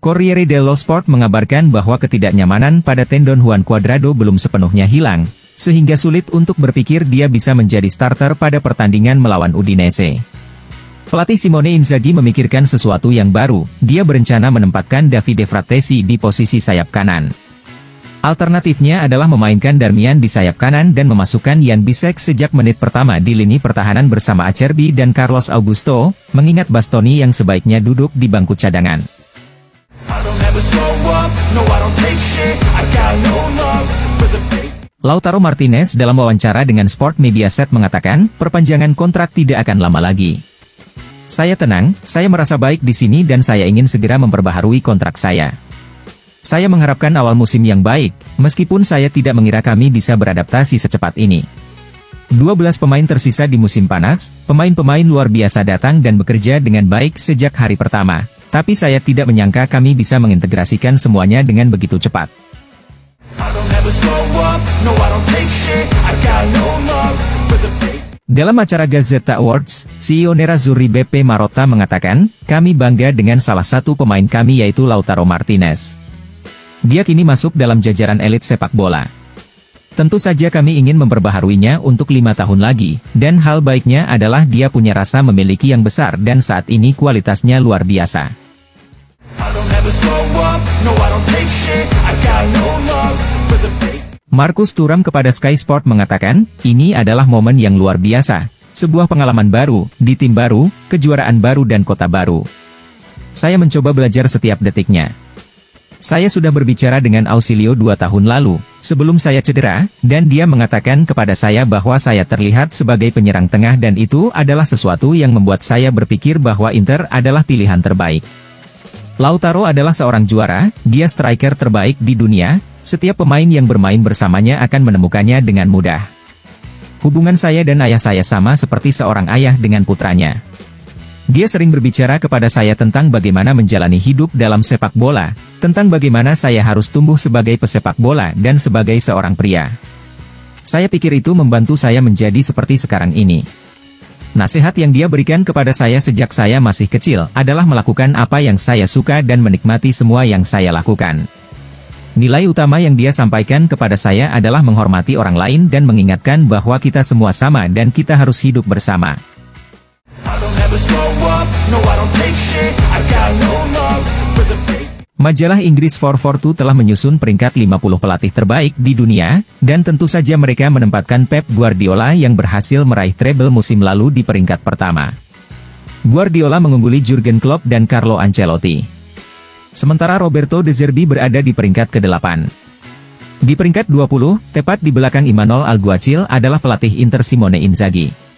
Corriere dello Sport mengabarkan bahwa ketidaknyamanan pada tendon Juan Cuadrado belum sepenuhnya hilang, sehingga sulit untuk berpikir dia bisa menjadi starter pada pertandingan melawan Udinese. Pelatih Simone Inzaghi memikirkan sesuatu yang baru, dia berencana menempatkan Davide Frattesi di posisi sayap kanan. Alternatifnya adalah memainkan Darmian di sayap kanan dan memasukkan Jan Bisek sejak menit pertama di lini pertahanan bersama Acerbi dan Carlos Augusto, mengingat Bastoni yang sebaiknya duduk di bangku cadangan. Lautaro Martinez dalam wawancara dengan Sport Mediaset mengatakan, perpanjangan kontrak tidak akan lama lagi. Saya tenang, saya merasa baik di sini dan saya ingin segera memperbaharui kontrak saya. Saya mengharapkan awal musim yang baik, meskipun saya tidak mengira kami bisa beradaptasi secepat ini. 12 pemain tersisa di musim panas, pemain-pemain luar biasa datang dan bekerja dengan baik sejak hari pertama. Tapi saya tidak menyangka kami bisa mengintegrasikan semuanya dengan begitu cepat. Dalam acara Gazzetta Awards, CEO Nerazzurri Beppe Marotta mengatakan, kami bangga dengan salah satu pemain kami yaitu Lautaro Martinez. Dia kini masuk dalam jajaran elit sepak bola. Tentu saja kami ingin memperbaharuinya untuk 5 tahun lagi, dan hal baiknya adalah dia punya rasa memiliki yang besar dan saat ini kualitasnya luar biasa. Marcus Thuram kepada Sky Sport mengatakan, ini adalah momen yang luar biasa, sebuah pengalaman baru, di tim baru, kejuaraan baru dan kota baru. Saya mencoba belajar setiap detiknya. Saya sudah berbicara dengan Ausilio 2 tahun lalu, sebelum saya cedera, dan dia mengatakan kepada saya bahwa saya terlihat sebagai penyerang tengah dan itu adalah sesuatu yang membuat saya berpikir bahwa Inter adalah pilihan terbaik. Lautaro adalah seorang juara, dia striker terbaik di dunia, setiap pemain yang bermain bersamanya akan menemukannya dengan mudah. Hubungan saya dan ayah saya sama seperti seorang ayah dengan putranya. Dia sering berbicara kepada saya tentang bagaimana menjalani hidup dalam sepak bola, tentang bagaimana saya harus tumbuh sebagai pesepak bola dan sebagai seorang pria. Saya pikir itu membantu saya menjadi seperti sekarang ini. Nasihat yang dia berikan kepada saya sejak saya masih kecil adalah melakukan apa yang saya suka dan menikmati semua yang saya lakukan. Nilai utama yang dia sampaikan kepada saya adalah menghormati orang lain dan mengingatkan bahwa kita semua sama dan kita harus hidup bersama. Majalah Inggris 442 telah menyusun peringkat 50 pelatih terbaik di dunia, dan tentu saja mereka menempatkan Pep Guardiola yang berhasil meraih treble musim lalu di peringkat pertama. Guardiola mengungguli Jurgen Klopp dan Carlo Ancelotti. Sementara Roberto De Zerbi berada di peringkat ke-8. Di peringkat 20, tepat di belakang Imanol Alguacil adalah pelatih Inter Simone Inzaghi.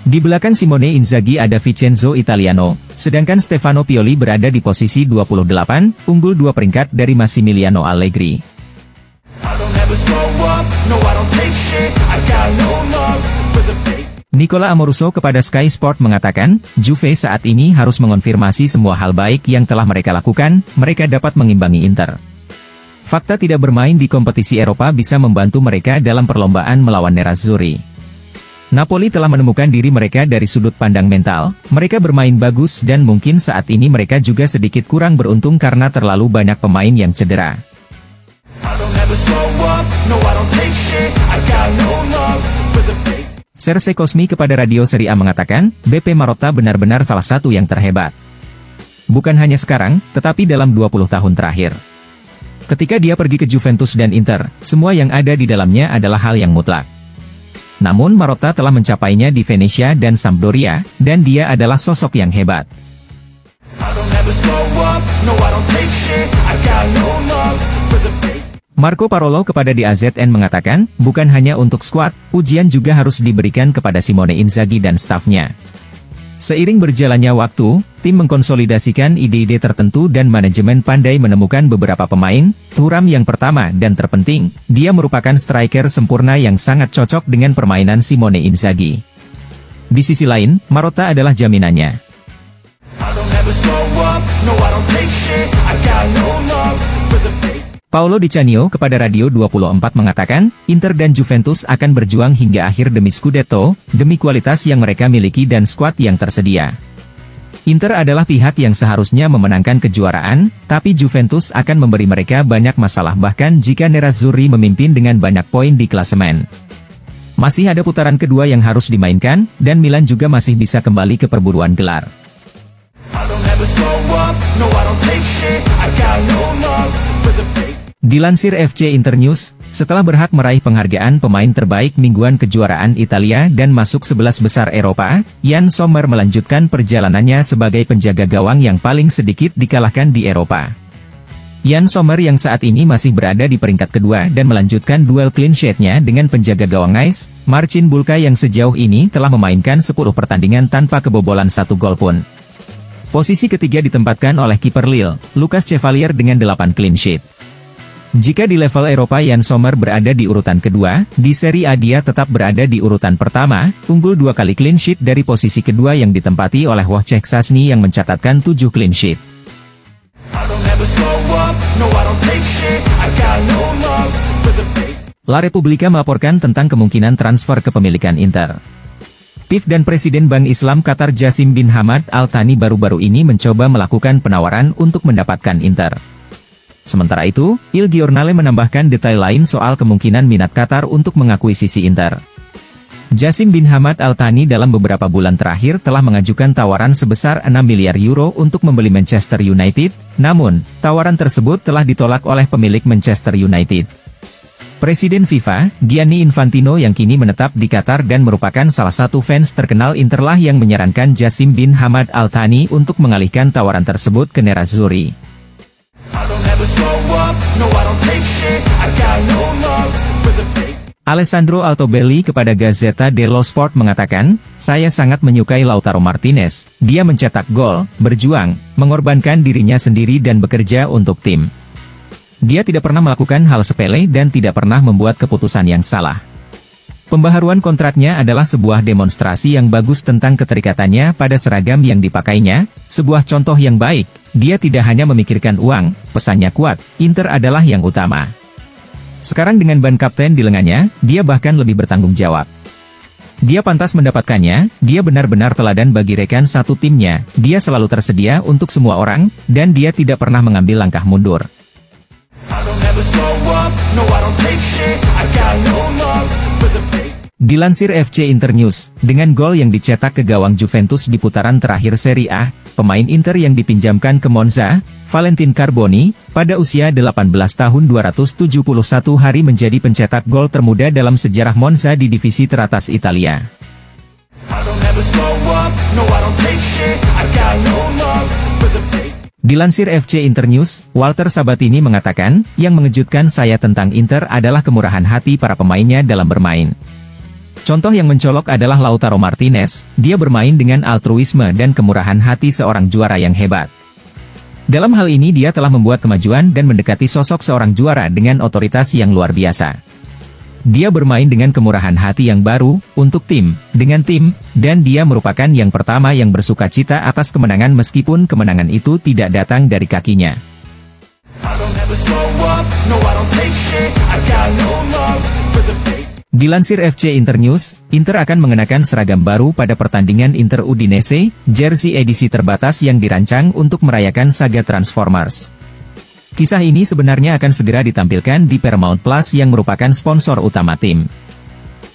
Di belakang Simone Inzaghi ada Vincenzo Italiano, sedangkan Stefano Pioli berada di posisi 28, unggul 2 peringkat dari Massimiliano Allegri. Nicola Amoruso kepada Sky Sport mengatakan, Juve saat ini harus mengonfirmasi semua hal baik yang telah mereka lakukan, mereka dapat mengimbangi Inter. Fakta tidak bermain di kompetisi Eropa bisa membantu mereka dalam perlombaan melawan Nerazzurri. Napoli telah menemukan diri mereka dari sudut pandang mental, mereka bermain bagus dan mungkin saat ini mereka juga sedikit kurang beruntung karena terlalu banyak pemain yang cedera. Serse Cosmi kepada Radio Serie A mengatakan, Beppe Marotta benar-benar salah satu yang terhebat. Bukan hanya sekarang, tetapi dalam 20 tahun terakhir. Ketika dia pergi ke Juventus dan Inter, semua yang ada di dalamnya adalah hal yang mutlak. Namun Marotta telah mencapainya di Venezia dan Sampdoria, dan dia adalah sosok yang hebat. Marco Parolo kepada DAZN mengatakan, bukan hanya untuk skuad, ujian juga harus diberikan kepada Simone Inzaghi dan stafnya. Seiring berjalannya waktu, tim mengkonsolidasikan ide-ide tertentu dan manajemen pandai menemukan beberapa pemain. Thuram yang pertama dan terpenting, dia merupakan striker sempurna yang sangat cocok dengan permainan Simone Inzaghi. Di sisi lain, Marotta adalah jaminannya. Paolo Di Canio kepada Radio 24 mengatakan, Inter dan Juventus akan berjuang hingga akhir demi Scudetto, demi kualitas yang mereka miliki dan skuad yang tersedia. Inter adalah pihak yang seharusnya memenangkan kejuaraan, tapi Juventus akan memberi mereka banyak masalah bahkan jika Nerazzurri memimpin dengan banyak poin di klasemen. Masih ada putaran kedua yang harus dimainkan, dan Milan juga masih bisa kembali ke perburuan gelar. Dilansir FC Internews, setelah berhak meraih penghargaan pemain terbaik mingguan kejuaraan Italia dan masuk 11 besar Eropa, Yann Sommer melanjutkan perjalanannya sebagai penjaga gawang yang paling sedikit dikalahkan di Eropa. Yann Sommer yang saat ini masih berada di peringkat kedua dan melanjutkan duel clean sheet-nya dengan penjaga gawang Nice, Marcin Bulka yang sejauh ini telah memainkan 10 pertandingan tanpa kebobolan 1 gol pun. Posisi ketiga ditempatkan oleh kiper Lille, Lucas Chevalier dengan 8 clean sheet. Jika di level Eropa Yann Sommer berada di urutan kedua, di Serie A dia tetap berada di urutan pertama, unggul 2 kali clean sheet dari posisi kedua yang ditempati oleh Wojciech Szczęsny yang mencatatkan 7 clean sheet. La Repubblica melaporkan tentang kemungkinan transfer kepemilikan Inter. PIF dan Presiden Bank Islam Qatar Jassim bin Hamad Al Thani baru-baru ini mencoba melakukan penawaran untuk mendapatkan Inter. Sementara itu, Il Giornale menambahkan detail lain soal kemungkinan minat Qatar untuk mengakuisisi Inter. Jassim bin Hamad Al Thani dalam beberapa bulan terakhir telah mengajukan tawaran sebesar 6 miliar euro untuk membeli Manchester United, namun, tawaran tersebut telah ditolak oleh pemilik Manchester United. Presiden FIFA, Gianni Infantino yang kini menetap di Qatar dan merupakan salah satu fans terkenal Inter lah yang menyarankan Jassim bin Hamad Al Thani untuk mengalihkan tawaran tersebut ke Nerazzurri. Alessandro Altobelli kepada Gazzetta dello Sport mengatakan, saya sangat menyukai Lautaro Martinez, dia mencetak gol, berjuang, mengorbankan dirinya sendiri dan bekerja untuk tim. Dia tidak pernah melakukan hal sepele dan tidak pernah membuat keputusan yang salah. Pembaharuan kontraknya adalah sebuah demonstrasi yang bagus tentang keterikatannya pada seragam yang dipakainya, sebuah contoh yang baik, dia tidak hanya memikirkan uang, pesannya kuat, Inter adalah yang utama. Sekarang dengan ban kapten di lengannya, dia bahkan lebih bertanggung jawab. Dia pantas mendapatkannya, dia benar-benar teladan bagi rekan satu timnya, dia selalu tersedia untuk semua orang, dan dia tidak pernah mengambil langkah mundur. Dilansir FC Internews, dengan gol yang dicetak ke gawang Juventus di putaran terakhir Serie A, pemain Inter yang dipinjamkan ke Monza, Valentin Carboni, pada usia 18 tahun 271 hari menjadi pencetak gol termuda dalam sejarah Monza di divisi teratas Italia. Dilansir FC Internews, Walter Sabatini mengatakan, yang mengejutkan saya tentang Inter adalah kemurahan hati para pemainnya dalam bermain. Contoh yang mencolok adalah Lautaro Martinez, dia bermain dengan altruisme dan kemurahan hati seorang juara yang hebat. Dalam hal ini dia telah membuat kemajuan dan mendekati sosok seorang juara dengan otoritas yang luar biasa. Dia bermain dengan kemurahan hati yang baru, untuk tim, dengan tim, dan dia merupakan yang pertama yang bersuka cita atas kemenangan meskipun kemenangan itu tidak datang dari kakinya. Dilansir FC Internews, Inter akan mengenakan seragam baru pada pertandingan Inter Udinese, jersey edisi terbatas yang dirancang untuk merayakan saga Transformers. Kisah ini sebenarnya akan segera ditampilkan di Paramount Plus yang merupakan sponsor utama tim.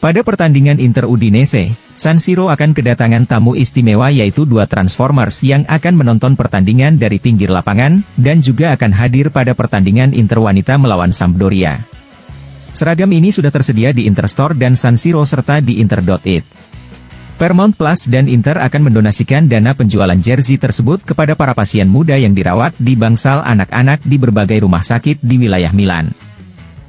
Pada pertandingan Inter Udinese, San Siro akan kedatangan tamu istimewa yaitu 2 Transformers yang akan menonton pertandingan dari pinggir lapangan, dan juga akan hadir pada pertandingan Inter Wanita melawan Sampdoria. Seragam ini sudah tersedia di Interstore dan San Siro serta di Inter.it. Paramount Plus dan Inter akan mendonasikan dana penjualan jersey tersebut kepada para pasien muda yang dirawat di bangsal anak-anak di berbagai rumah sakit di wilayah Milan.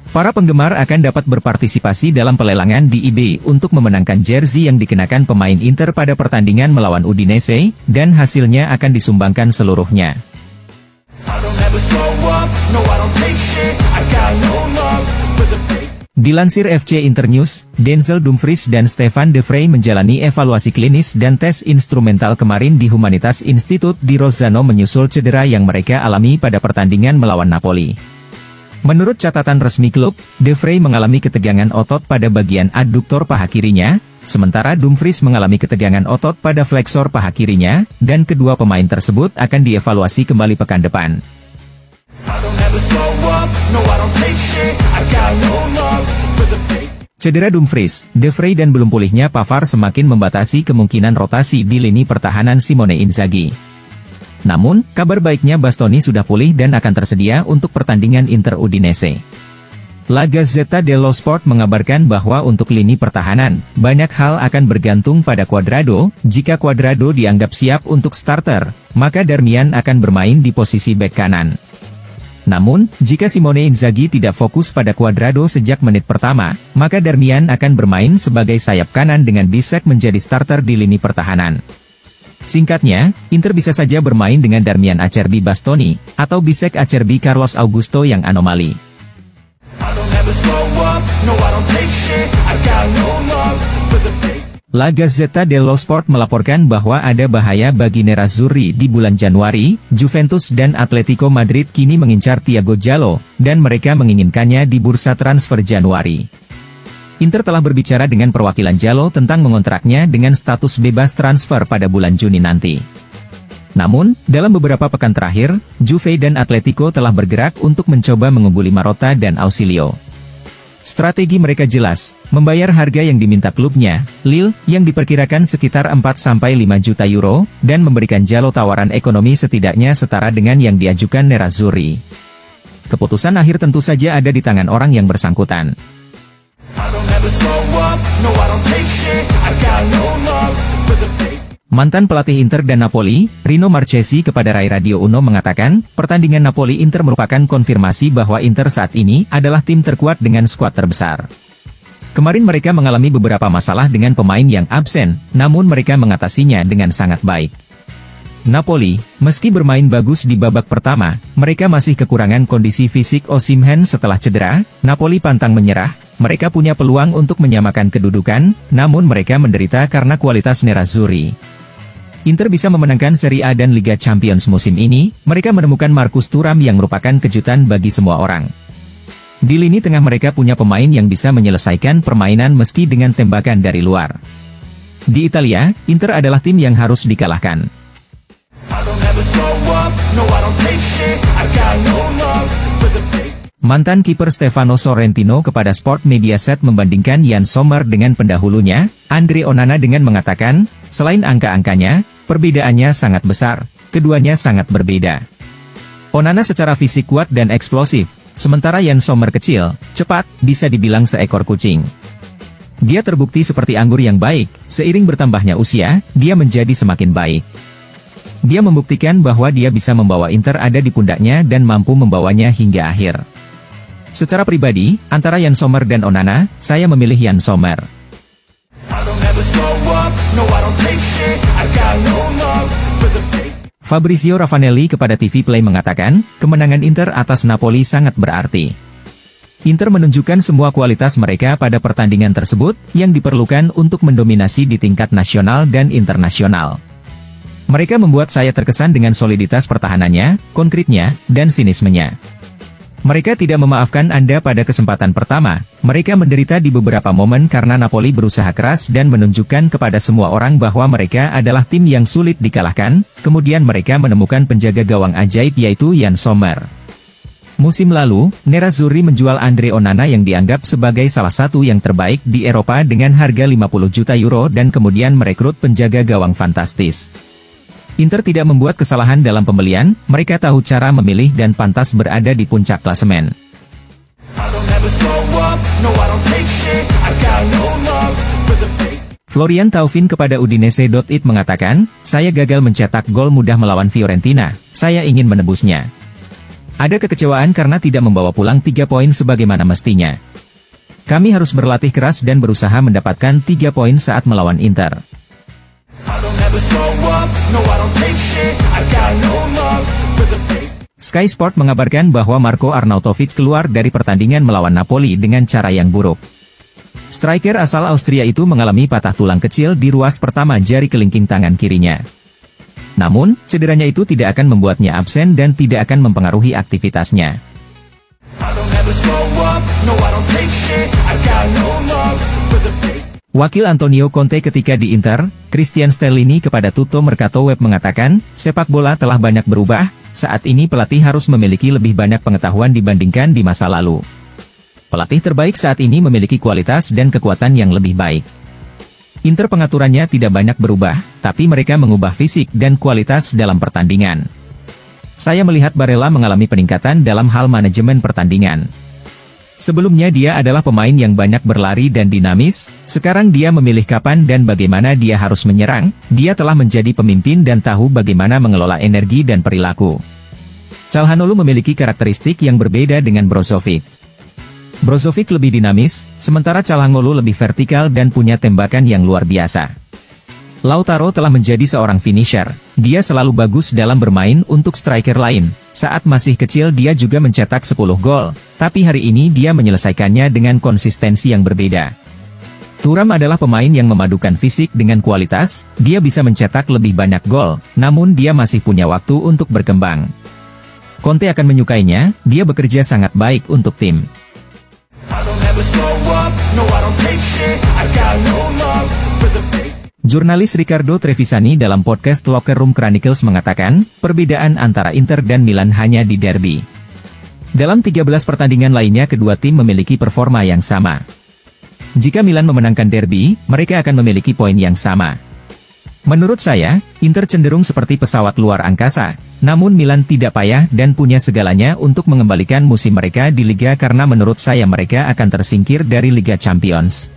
Para penggemar akan dapat berpartisipasi dalam pelelangan di eBay untuk memenangkan jersey yang dikenakan pemain Inter pada pertandingan melawan Udinese, dan hasilnya akan disumbangkan seluruhnya. Dilansir FC Internews, Denzel Dumfries dan Stefan De Vrij menjalani evaluasi klinis dan tes instrumental kemarin di Humanitas Institute di Rozzano menyusul cedera yang mereka alami pada pertandingan melawan Napoli. Menurut catatan resmi klub, De Vrij mengalami ketegangan otot pada bagian adduktor paha kirinya, sementara Dumfries mengalami ketegangan otot pada fleksor paha kirinya, dan kedua pemain tersebut akan dievaluasi kembali pekan depan. Cedera Dumfries, De Vrij dan belum pulihnya Pavard semakin membatasi kemungkinan rotasi di lini pertahanan Simone Inzaghi. Namun, kabar baiknya Bastoni sudah pulih dan akan tersedia untuk pertandingan Inter Udinese. La Gazzetta dello Sport mengabarkan bahwa untuk lini pertahanan, banyak hal akan bergantung pada Cuadrado. Jika Cuadrado dianggap siap untuk starter, maka Darmian akan bermain di posisi bek kanan. Namun, jika Simone Inzaghi tidak fokus pada Cuadrado sejak menit pertama, maka Darmian akan bermain sebagai sayap kanan dengan Bisek menjadi starter di lini pertahanan. Singkatnya, Inter bisa saja bermain dengan Darmian Acerbi Bastoni, atau Bisek Acerbi Carlos Augusto yang anomali. La Gazzetta dello Sport melaporkan bahwa ada bahaya bagi Nerazzurri di bulan Januari. Juventus dan Atletico Madrid kini mengincar Thiago Jallo, dan mereka menginginkannya di bursa transfer Januari. Inter telah berbicara dengan perwakilan Jallo tentang mengontraknya dengan status bebas transfer pada bulan Juni nanti. Namun, dalam beberapa pekan terakhir, Juve dan Atletico telah bergerak untuk mencoba mengungguli Marotta dan Ausilio. Strategi mereka jelas, membayar harga yang diminta klubnya, Lille, yang diperkirakan sekitar 4-5 juta euro, dan memberikan Jallo tawaran ekonomi setidaknya setara dengan yang diajukan Nerazzurri. Keputusan akhir tentu saja ada di tangan orang yang bersangkutan. Mantan pelatih Inter dan Napoli, Rino Marchesi kepada Rai Radio Uno mengatakan, pertandingan Napoli-Inter merupakan konfirmasi bahwa Inter saat ini adalah tim terkuat dengan skuad terbesar. Kemarin mereka mengalami beberapa masalah dengan pemain yang absen, namun mereka mengatasinya dengan sangat baik. Napoli, meski bermain bagus di babak pertama, mereka masih kekurangan kondisi fisik Osimhen setelah cedera. Napoli pantang menyerah, mereka punya peluang untuk menyamakan kedudukan, namun mereka menderita karena kualitas Nerazzurri. Inter bisa memenangkan Serie A dan Liga Champions musim ini. Mereka menemukan Marcus Thuram yang merupakan kejutan bagi semua orang. Di lini tengah mereka punya pemain yang bisa menyelesaikan permainan meski dengan tembakan dari luar. Di Italia, Inter adalah tim yang harus dikalahkan. Mantan kiper Stefano Sorrentino kepada Sport Mediaset membandingkan Yann Sommer dengan pendahulunya, Andre Onana dengan mengatakan, selain angka-angkanya, perbedaannya sangat besar, keduanya sangat berbeda. Onana secara fisik kuat dan eksplosif, sementara Yann Sommer kecil, cepat, bisa dibilang seekor kucing. Dia terbukti seperti anggur yang baik, seiring bertambahnya usia, dia menjadi semakin baik. Dia membuktikan bahwa dia bisa membawa Inter ada di pundaknya dan mampu membawanya hingga akhir. Secara pribadi, antara Yann Sommer dan Onana, saya memilih Yann Sommer. Fabrizio Ravanelli kepada TV Play mengatakan, kemenangan Inter atas Napoli sangat berarti. Inter menunjukkan semua kualitas mereka pada pertandingan tersebut, yang diperlukan untuk mendominasi di tingkat nasional dan internasional. Mereka membuat saya terkesan dengan soliditas pertahanannya, konkretnya, dan sinismenya. Mereka tidak memaafkan Anda pada kesempatan pertama. Mereka menderita di beberapa momen karena Napoli berusaha keras dan menunjukkan kepada semua orang bahwa mereka adalah tim yang sulit dikalahkan. Kemudian mereka menemukan penjaga gawang ajaib yaitu Yann Sommer. Musim lalu, Nerazzurri menjual Andre Onana yang dianggap sebagai salah satu yang terbaik di Eropa dengan harga 50 juta euro dan kemudian merekrut penjaga gawang fantastis. Inter tidak membuat kesalahan dalam pembelian, mereka tahu cara memilih dan pantas berada di puncak klasemen. Florian Thauvin kepada Udinese.it mengatakan, saya gagal mencetak gol mudah melawan Fiorentina, saya ingin menebusnya. Ada kekecewaan karena tidak membawa pulang 3 poin sebagaimana mestinya. Kami harus berlatih keras dan berusaha mendapatkan 3 poin saat melawan Inter. Sky Sport mengabarkan bahwa Marko Arnautovic keluar dari pertandingan melawan Napoli dengan cara yang buruk. Striker asal Austria itu mengalami patah tulang kecil di ruas pertama jari kelingking tangan kirinya. Namun, cederanya itu tidak akan membuatnya absen dan tidak akan mempengaruhi aktivitasnya. Wakil Antonio Conte ketika di Inter, Christian Stellini kepada Tutto Mercato Web mengatakan, sepak bola telah banyak berubah, saat ini pelatih harus memiliki lebih banyak pengetahuan dibandingkan di masa lalu. Pelatih terbaik saat ini memiliki kualitas dan kekuatan yang lebih baik. Inter pengaturannya tidak banyak berubah, tapi mereka mengubah fisik dan kualitas dalam pertandingan. Saya melihat Barella mengalami peningkatan dalam hal manajemen pertandingan. Sebelumnya dia adalah pemain yang banyak berlari dan dinamis, sekarang dia memilih kapan dan bagaimana dia harus menyerang, dia telah menjadi pemimpin dan tahu bagaimana mengelola energi dan perilaku. Calhanoglu memiliki karakteristik yang berbeda dengan Brozovic. Brozovic lebih dinamis, sementara Calhanoglu lebih vertikal dan punya tembakan yang luar biasa. Lautaro telah menjadi seorang finisher, dia selalu bagus dalam bermain untuk striker lain. Saat masih kecil dia juga mencetak 10 gol, tapi hari ini dia menyelesaikannya dengan konsistensi yang berbeda. Thuram adalah pemain yang memadukan fisik dengan kualitas, dia bisa mencetak lebih banyak gol, namun dia masih punya waktu untuk berkembang. Conte akan menyukainya, dia bekerja sangat baik untuk tim. Jurnalis Riccardo Trevisani dalam podcast Locker Room Chronicles mengatakan, perbedaan antara Inter dan Milan hanya di derby. Dalam 13 pertandingan lainnya kedua tim memiliki performa yang sama. Jika Milan memenangkan derby, mereka akan memiliki poin yang sama. Menurut saya, Inter cenderung seperti pesawat luar angkasa, namun Milan tidak payah dan punya segalanya untuk mengembalikan musim mereka di Liga karena menurut saya mereka akan tersingkir dari Liga Champions.